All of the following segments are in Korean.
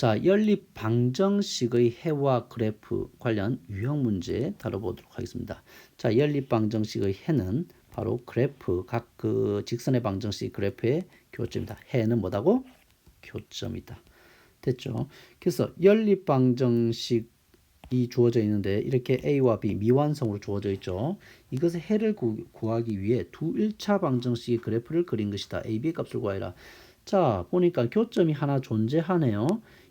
자, 연립 방정식의 해와 그래프 관련 유형 문제 다뤄보도록 하겠습니다. 자, 연립 방정식의 해는 바로 그래프, 각 그 직선의 방정식 그래프의 교점이다. 해는 뭐다고? 교점이다. 됐죠? 그래서 연립 방정식이 주어져 있는데 이렇게 A와 B 미완성으로 주어져 있죠. 이것의 해를 구하기 위해 두 1차 방정식의 그래프를 그린 것이다. A, B 값을 구하라. 자, 보니까 교점이 하나 존재하네요.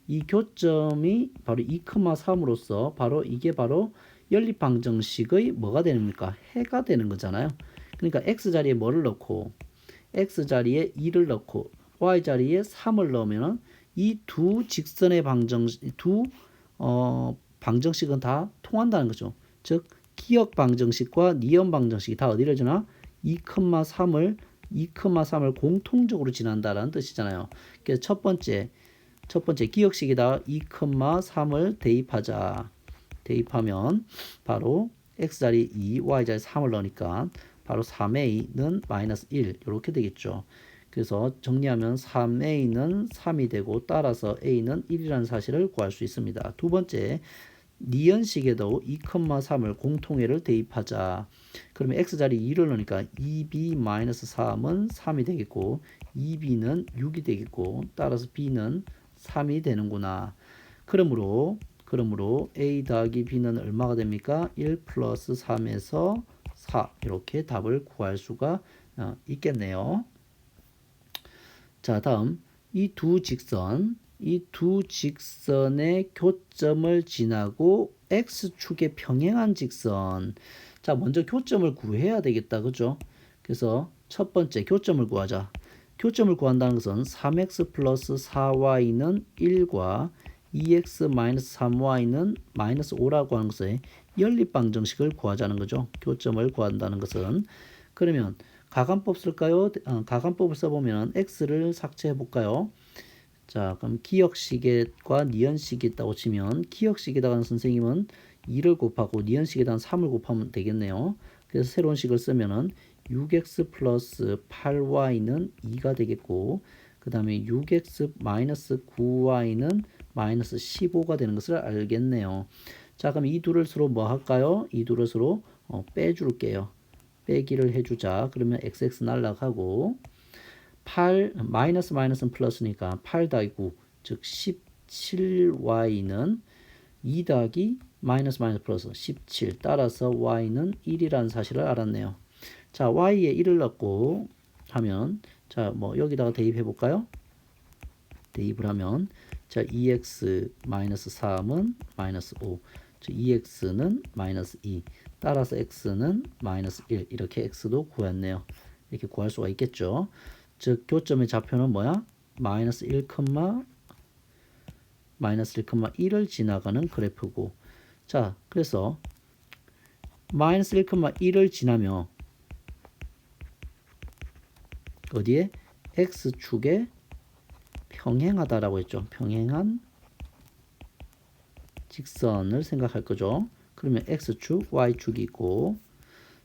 이 교점이 바로 2,3으로서 바로 이게 바로 연립 방정식의 뭐가 됩니까? 해가 되는 거잖아요. 그러니까 x자리에 뭐를 넣고 x자리에 2를 넣고 y자리에 3을 넣으면 이 두 직선의 방정식은 다 통한다는 거죠. 즉 기역 방정식과 니은 방정식이 다 어디를 주나? 2,3을 공통적으로 지난다라는 뜻이잖아요. 그래서 첫 번째 기역식에다 2,3을 대입하자. 대입하면 바로 x자리 2, y자리 3을 넣으니까 바로 3a는 마이너스 1 이렇게 되겠죠. 그래서 정리하면 3a는 3이 되고 따라서 a는 1이라는 사실을 구할 수 있습니다. 두 번째, 니은식에도 2,3을 공통해를 대입하자. 그러면 x자리 2를 넣으니까 2b-3은 3이 되겠고 2b는 6이 되겠고 따라서 b는 3이 되는구나. 그러므로 a 더하기 b는 얼마가 됩니까? 1 플러스 3에서 4 이렇게 답을 구할 수가 있겠네요. 자, 다음 이 두 직선의 교점을 지나고 x축에 평행한 직선. 자, 먼저 교점을 구해야 되겠다. 그죠? 그래서 첫 번째 교점을 구하자. 교점을 구한다는 것은 3x 플러스 4y는 1과 2x 마이너스 3y는 마이너스 5라고 하는 것의 연립방정식을 구하자는 거죠. 교점을 구한다는 것은. 그러면 가간법 쓸까요? 가간법을 써보면 x를 삭제해 볼까요? 자, 그럼 기역식과 니은식이 있다고 치면 기역식에다가는 선생님은 2를 곱하고 니은식에다가는 3을 곱하면 되겠네요. 그래서 새로운 식을 쓰면은 6x 플러스 8y는 2가 되겠고 그 다음에 6x 마이너스 9y는 마이너스 15가 되는 것을 알겠네요. 자, 그럼 이 둘을 서로 뭐 할까요? 이 둘을 서로 빼줄게요. 빼기를 해주자. 그러면 xx 날라가고 8 마이너스는 플러스니까 8 더하기 9 즉 17y는 2 더하기 마이너스 플러스 17 따라서 y는 1이라는 사실을 알았네요. 자, y에 1을 넣고 하면 자, 뭐 여기다가 대입해 볼까요? 대입을 하면 자, 2x 마이너스 3은 마이너스 5 즉 2x는 마이너스 2 따라서 x는 마이너스 1 이렇게 x도 구했네요. 이렇게 구할 수가 있겠죠. 즉 교점의 좌표는 뭐야? 마이너스 1,1을 지나가는 그래프고 자, 그래서 마이너스 1,1을 지나며 어디에? x축에 평행하다라고 했죠. 평행한 직선을 생각할 거죠. 그러면 x축, y축이 있고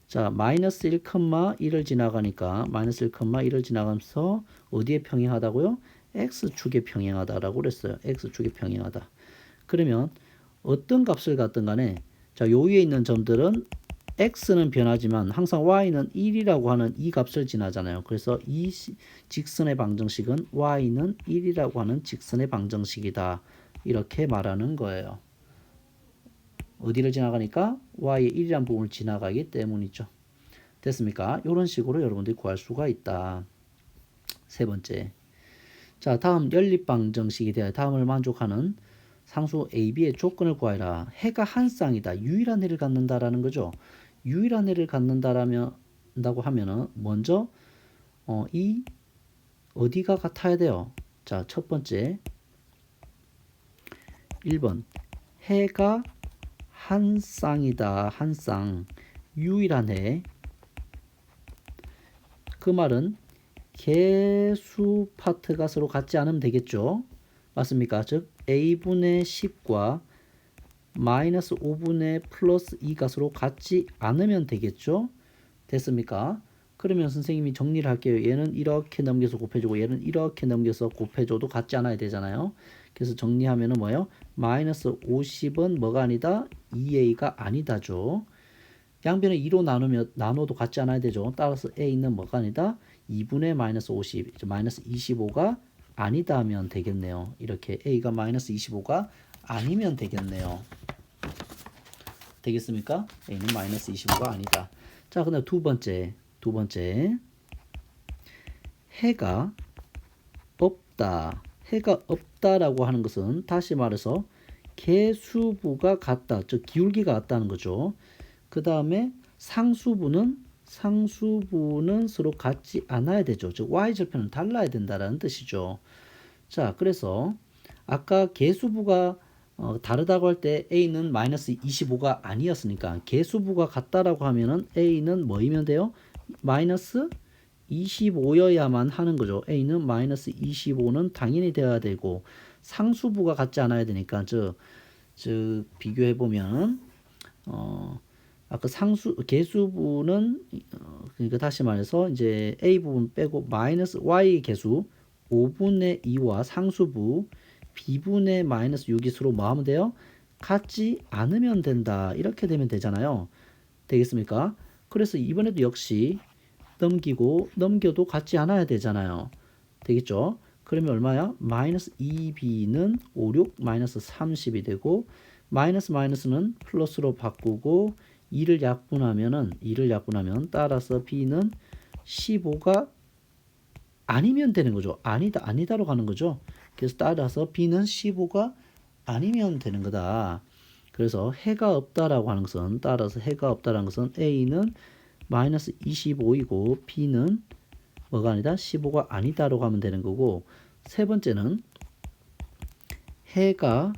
자, 마이너스 1,1을 지나가니까 마이너스 1,1을 지나가면서 어디에 평행하다고요? x축에 평행하다라고 그랬어요. x축에 평행하다. 그러면 어떤 값을 갖든 간에 자, 요 위에 있는 점들은 x는 변하지만 항상 y는 1이라고 하는 이 값을 지나잖아요. 그래서 이 직선의 방정식은 y는 1이라고 하는 직선의 방정식이다. 이렇게 말하는 거예요. 어디를 지나가니까 y의 1이라는 부분을 지나가기 때문이죠. 됐습니까? 이런 식으로 여러분들이 구할 수가 있다. 세 번째. 자, 다음 연립방정식에 대해 다음을 만족하는 상수 A, B의 조건을 구하라. 해가 한 쌍이다. 유일한 해를 갖는다라는 거죠. 유일한 해를 갖는다고 하면은 먼저 이 어디가 같아야 돼요? 자, 첫 번째 1번 해가 한 쌍이다. 한 쌍. 유일한 해. 그 말은 개수 파트가 서로 같지 않으면 되겠죠. 맞습니까? 즉 a분의 10과 마이너스 5분의 플러스 2가 서로 같지 않으면 되겠죠. 됐습니까? 그러면 선생님이 정리를 할게요. 얘는 이렇게 넘겨서 곱해주고 얘는 이렇게 넘겨서 곱해줘도 같지 않아야 되잖아요. 그래서 정리하면은 뭐예요? 마이너스 50은 뭐가 아니다? 2a가 아니다죠. 양변을 2로 나누면 나눠도 같지 않아야 되죠. 따라서 a는 뭐가 아니다? 2분의 마이너스 50, 마이너스 25가 아니다 하면 되겠네요. 이렇게 a가 마이너스 25가 아니면 되겠네요. 되겠습니까? a는 마이너스 25가 아니다. 자, 그다음 두 번째 해가 없다. 해가 없다라고 하는 것은 다시 말해서 개수부가 같다. 즉 기울기가 같다는 거죠. 그 다음에 상수부는 서로 같지 않아야 되죠. 즉 y절편은 달라야 된다라는 뜻이죠. 자, 그래서 아까 개수부가 다르다고 할 때 a는 마이너스 25가 아니었으니까 개수부가 같다라고 하면은 a는 뭐이면 돼요? 마이너스 25여야만 하는 거죠. a는 마이너스 25는 당연히 되어야 되고 상수부가 같지 않아야 되니까 즉 비교해 보면 아까 개수부는 그러니까 다시 말해서 이제 a 부분 빼고 마이너스 y 개수 5분의 2와 상수부 b분의 마이너스 6이 서로 뭐 하면 돼요? 같지 않으면 된다. 이렇게 되면 되잖아요. 되겠습니까? 그래서 이번에도 역시 넘겨도 같지 않아야 되잖아요. 되겠죠? 그러면 얼마야? 마이너스 2b는 5, 6 마이너스 30이 되고 마이너스는 플러스로 바꾸고 2를 약분하면 따라서 b는 15가 아니면 되는 거죠. 아니다로 가는 거죠. 그래서 따라서 b는 15가 아니면 되는 거다. 그래서 해가 없다라고 하는 것은 따라서 해가 없다라는 것은 a는 마이너스 25이고 b는 뭐가 아니다? 15가 아니다로 가면 되는 거고 세 번째는 해가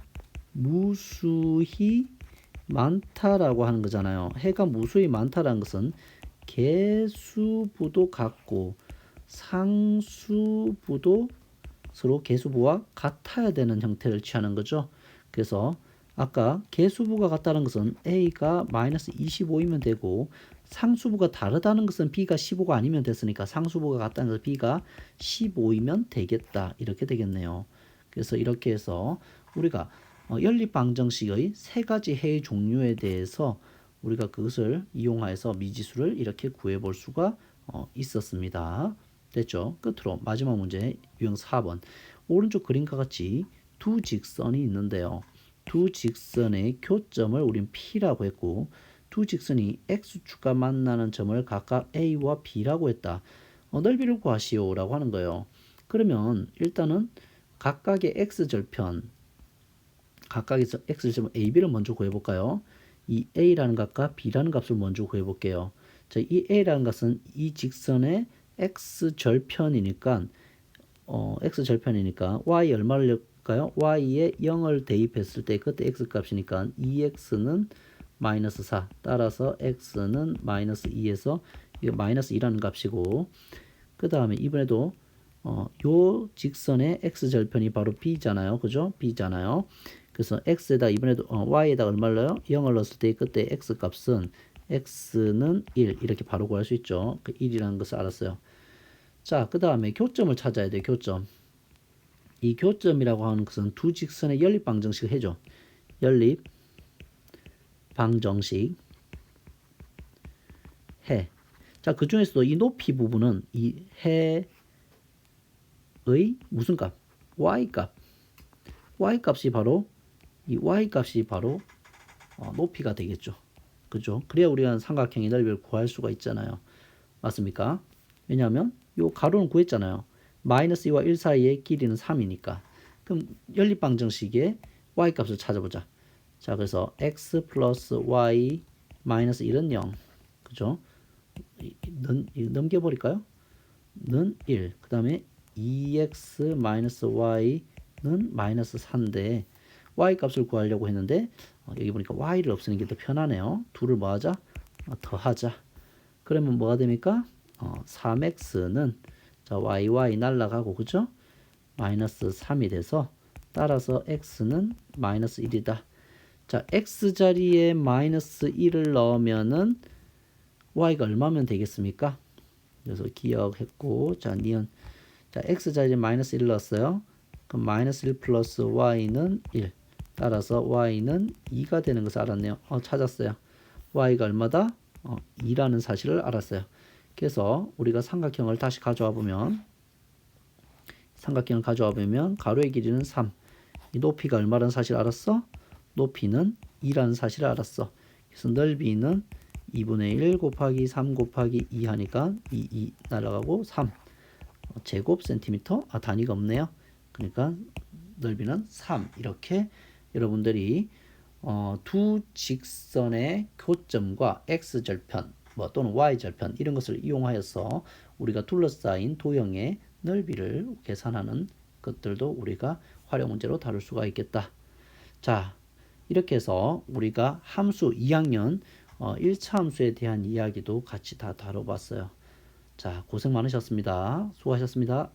무수히 많다라고 하는 거잖아요. 해가 무수히 많다라는 것은 개수부도 같고 상수부도 서로 개수부와 같아야 되는 형태를 취하는 거죠. 그래서 아까 개수부가 같다는 것은 a가 마이너스 25이면 되고 상수부가 다르다는 것은 b가 15가 아니면 됐으니까 상수부가 같다는 것은 b가 15이면 되겠다. 이렇게 되겠네요. 그래서 이렇게 해서 우리가 연립방정식의 세 가지 해의 종류에 대해서 우리가 그것을 이용해서 미지수를 이렇게 구해 볼 수가 있었습니다. 됐죠? 끝으로 마지막 문제 유형 4번 오른쪽 그림과 같이 두 직선이 있는데요. 두 직선의 교점을 우린 P라고 했고 두 직선이 X축과 만나는 점을 각각 A와 B라고 했다. 넓이를 구하시오 라고 하는 거예요. 그러면 일단은 각각의 X절편 AB를 먼저 구해볼까요? 이 A라는 값과 B라는 값을 먼저 구해볼게요. 자, 이 A라는 값은 이 직선의 X절편이니까 Y 얼마를 넣을까요? Y에 0을 대입했을 때 그때 X 값이니까 2X는 마이너스 4 따라서 X는 마이너스 2에서 이거 마이너스 2라는 값이고 그 다음에 이번에도 요 직선의 X절편이 바로 B잖아요. 그죠? B잖아요. 그래서 X에다 이번에도 Y에다 얼마를 넣어요? 0을 넣었을 때 그때 X 값은 X는 1 이렇게 바로 구할 수 있죠. 그 1이라는 것을 알았어요. 자, 그 다음에 교점을 찾아야 돼요. 교점. 이 교점이라고 하는 것은 두 직선의 연립방정식을 해줘. 연립방정식 해. 자, 그 중에서도 이 높이 부분은 이 해의 무슨 값? Y값. Y값이 바로 높이가 되겠죠. 그죠? 그래야 우리가 삼각형의 넓이를 구할 수가 있잖아요. 맞습니까? 왜냐하면 요 가로는 구했잖아요. 마이너스 2와 1 사이의 길이는 3이니까. 그럼 연립방정식의 Y값을 찾아보자. 자, 그래서 x 플러스 y 마이너스 1은 0. 그죠? 넘겨버릴까요? 는 1. 그 다음에 2x 마이너스 y는 마이너스 4인데 y 값을 구하려고 했는데 여기 보니까 y를 없애는 게 더 편하네요. 둘을 뭐 하자? 더하자. 그러면 뭐가 됩니까? 3x는 자 y 날라가고 그죠? 마이너스 3이 돼서 따라서 x는 마이너스 1이다. 자 x자리에 마이너스 1을 넣으면은 y가 얼마면 되겠습니까? 그래서 기억했고 자 니은 자 x자리에 마이너스 1을 넣었어요. 그럼 마이너스 1 플러스 y는 1. 따라서 y는 2가 되는 것을 알았네요. 찾았어요. y가 얼마다? 2라는 사실을 알았어요. 그래서 우리가 삼각형을 다시 가져와 보면 가로의 길이는 3. 이 높이가 얼마라는 사실을 알았어? 높이는 2라는 사실을 알았어. 그래서 넓이는 2분의 1 곱하기 3 곱하기 2 하니까 2 날아가고 3 제곱 센티미터. 단위가 없네요. 그러니까 넓이는 3. 이렇게 여러분들이 두 직선의 교점과 x절편 또는 y절편 이런 것을 이용하여서 우리가 둘러싸인 도형의 넓이를 계산하는 것들도 우리가 활용 문제로 다룰 수가 있겠다. 자, 이렇게 해서 우리가 함수 2학년 1차 함수에 대한 이야기도 같이 다 다뤄봤어요. 자, 고생 많으셨습니다. 수고하셨습니다.